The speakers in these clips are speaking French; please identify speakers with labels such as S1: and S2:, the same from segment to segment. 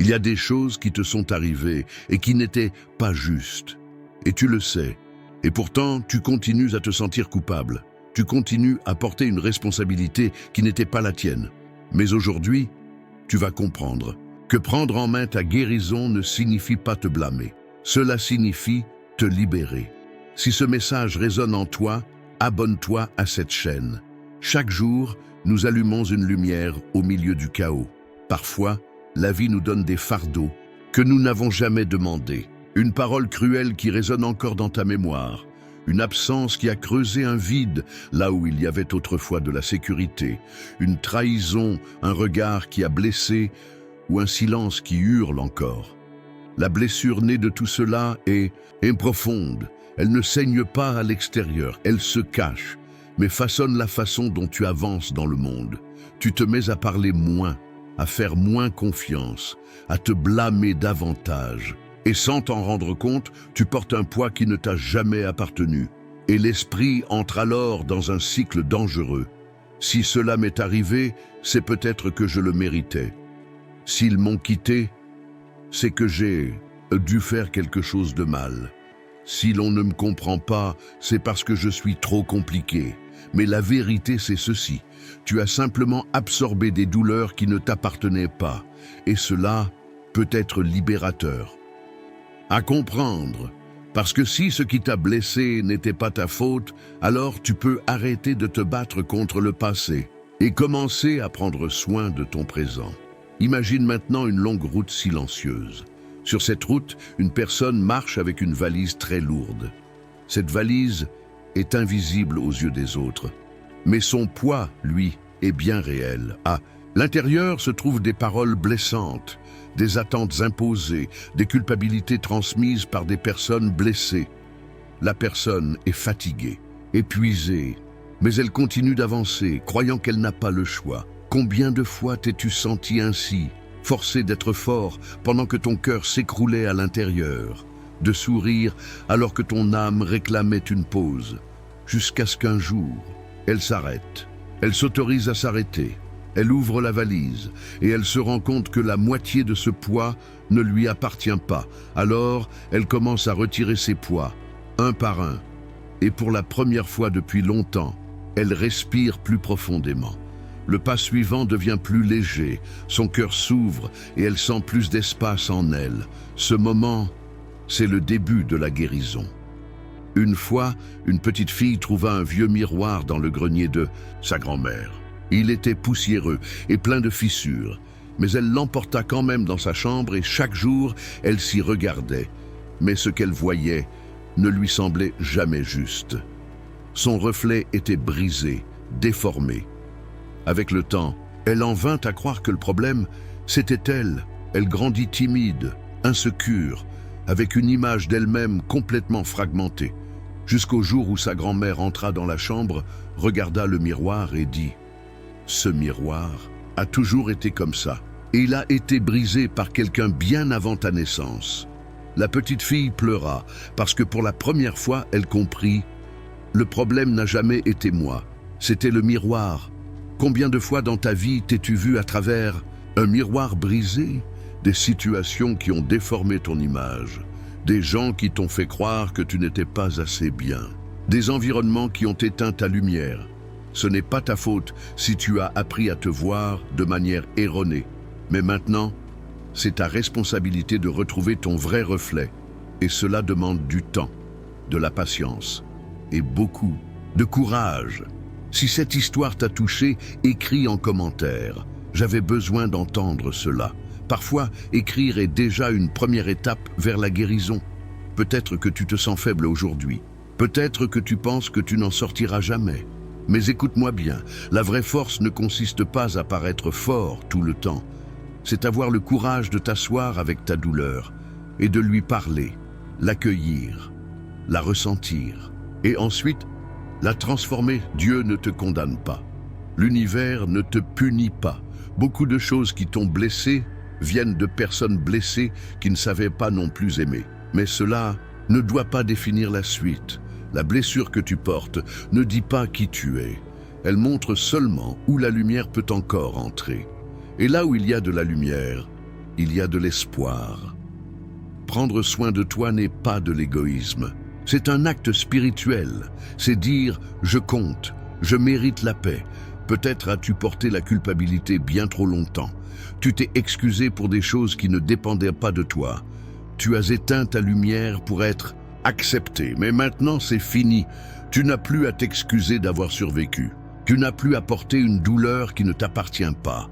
S1: Il y a des choses qui te sont arrivées et qui n'étaient pas justes. Et tu le sais. Et pourtant, tu continues à te sentir coupable. Tu continues à porter une responsabilité qui n'était pas la tienne. Mais aujourd'hui, tu vas comprendre que prendre en main ta guérison ne signifie pas te blâmer. Cela signifie te libérer. Si ce message résonne en toi, abonne-toi à cette chaîne. Chaque jour, nous allumons une lumière au milieu du chaos. Parfois, la vie nous donne des fardeaux que nous n'avons jamais demandés. Une parole cruelle qui résonne encore dans ta mémoire. Une absence qui a creusé un vide là où il y avait autrefois de la sécurité. Une trahison, un regard qui a blessé ou un silence qui hurle encore. La blessure née de tout cela est profonde. Elle ne saigne pas à l'extérieur, elle se cache, mais façonne la façon dont tu avances dans le monde. Tu te mets à parler moins, à faire moins confiance, à te blâmer davantage. Et sans t'en rendre compte, tu portes un poids qui ne t'a jamais appartenu. Et l'esprit entre alors dans un cycle dangereux. Si cela m'est arrivé, c'est peut-être que je le méritais. S'ils m'ont quitté, c'est que j'ai dû faire quelque chose de mal. Si l'on ne me comprend pas, c'est parce que je suis trop compliqué. Mais la vérité, c'est ceci. Tu as simplement absorbé des douleurs qui ne t'appartenaient pas. Et cela peut être libérateur. À comprendre, parce que si ce qui t'a blessé n'était pas ta faute, alors tu peux arrêter de te battre contre le passé et commencer à prendre soin de ton présent. Imagine maintenant une longue route silencieuse. Sur cette route, une personne marche avec une valise très lourde. Cette valise est invisible aux yeux des autres, mais son poids, lui, est bien réel. À l'intérieur se trouvent des paroles blessantes, des attentes imposées, des culpabilités transmises par des personnes blessées. La personne est fatiguée, épuisée, mais elle continue d'avancer, croyant qu'elle n'a pas le choix. Combien de fois t'es-tu senti ainsi, forcé d'être fort pendant que ton cœur s'écroulait à l'intérieur, de sourire alors que ton âme réclamait une pause, jusqu'à ce qu'un jour, elle s'arrête, elle s'autorise à s'arrêter. Elle ouvre la valise et elle se rend compte que la moitié de ce poids ne lui appartient pas. Alors, elle commence à retirer ses poids, un par un. Et pour la première fois depuis longtemps, elle respire plus profondément. Le pas suivant devient plus léger, son cœur s'ouvre et elle sent plus d'espace en elle. Ce moment, c'est le début de la guérison. Une fois, une petite fille trouva un vieux miroir dans le grenier de sa grand-mère. Il était poussiéreux et plein de fissures, mais elle l'emporta quand même dans sa chambre et chaque jour, elle s'y regardait. Mais ce qu'elle voyait ne lui semblait jamais juste. Son reflet était brisé, déformé. Avec le temps, elle en vint à croire que le problème, c'était elle. Elle grandit timide, insécure, avec une image d'elle-même complètement fragmentée, jusqu'au jour où sa grand-mère entra dans la chambre, regarda le miroir et dit « Ce miroir a toujours été comme ça, et il a été brisé par quelqu'un bien avant ta naissance. » La petite fille pleura, parce que pour la première fois, elle comprit « Le problème n'a jamais été moi, c'était le miroir. » Combien de fois dans ta vie t'es-tu vu à travers un miroir brisé, des situations qui ont déformé ton image, des gens qui t'ont fait croire que tu n'étais pas assez bien, des environnements qui ont éteint ta lumière. Ce n'est pas ta faute si tu as appris à te voir de manière erronée. Mais maintenant, c'est ta responsabilité de retrouver ton vrai reflet. Et cela demande du temps, de la patience et beaucoup de courage. Si cette histoire t'a touché, écris en commentaire. J'avais besoin d'entendre cela. Parfois, écrire est déjà une première étape vers la guérison. Peut-être que tu te sens faible aujourd'hui. Peut-être que tu penses que tu n'en sortiras jamais. Mais écoute-moi bien, la vraie force ne consiste pas à paraître fort tout le temps. C'est avoir le courage de t'asseoir avec ta douleur et de lui parler, l'accueillir, la ressentir et ensuite la transformer. Dieu ne te condamne pas. L'univers ne te punit pas. Beaucoup de choses qui t'ont blessé viennent de personnes blessées qui ne savaient pas non plus aimer. Mais cela ne doit pas définir la suite. La blessure que tu portes ne dit pas qui tu es. Elle montre seulement où la lumière peut encore entrer. Et là où il y a de la lumière, il y a de l'espoir. Prendre soin de toi n'est pas de l'égoïsme. C'est un acte spirituel. C'est dire « je compte, je mérite la paix ». Peut-être as-tu porté la culpabilité bien trop longtemps. Tu t'es excusé pour des choses qui ne dépendaient pas de toi. Tu as éteint ta lumière pour être accepté. Mais maintenant c'est fini. Tu n'as plus à t'excuser d'avoir survécu. Tu n'as plus à porter une douleur qui ne t'appartient pas.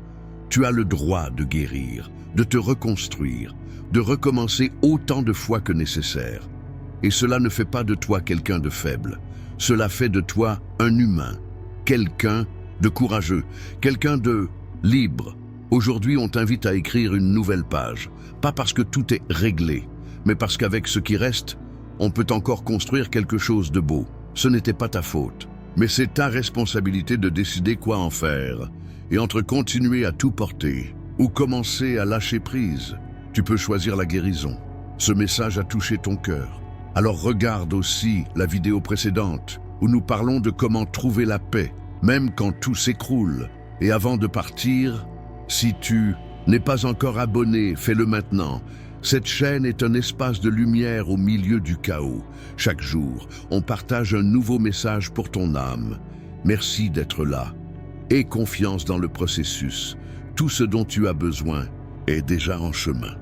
S1: Tu as le droit de guérir, de te reconstruire, de recommencer autant de fois que nécessaire. Et cela ne fait pas de toi quelqu'un de faible. Cela fait de toi un humain, quelqu'un de courageux, quelqu'un de libre. Aujourd'hui, on t'invite à écrire une nouvelle page. Pas parce que tout est réglé, mais parce qu'avec ce qui reste, on peut encore construire quelque chose de beau. Ce n'était pas ta faute, mais c'est ta responsabilité de décider quoi en faire. Et entre continuer à tout porter ou commencer à lâcher prise, tu peux choisir la guérison. Ce message a touché ton cœur. Alors regarde aussi la vidéo précédente où nous parlons de comment trouver la paix, même quand tout s'écroule. Et avant de partir, si tu n'es pas encore abonné, fais-le maintenant. Cette chaîne est un espace de lumière au milieu du chaos. Chaque jour, on partage un nouveau message pour ton âme. Merci d'être là. Aie confiance dans le processus. Tout ce dont tu as besoin est déjà en chemin.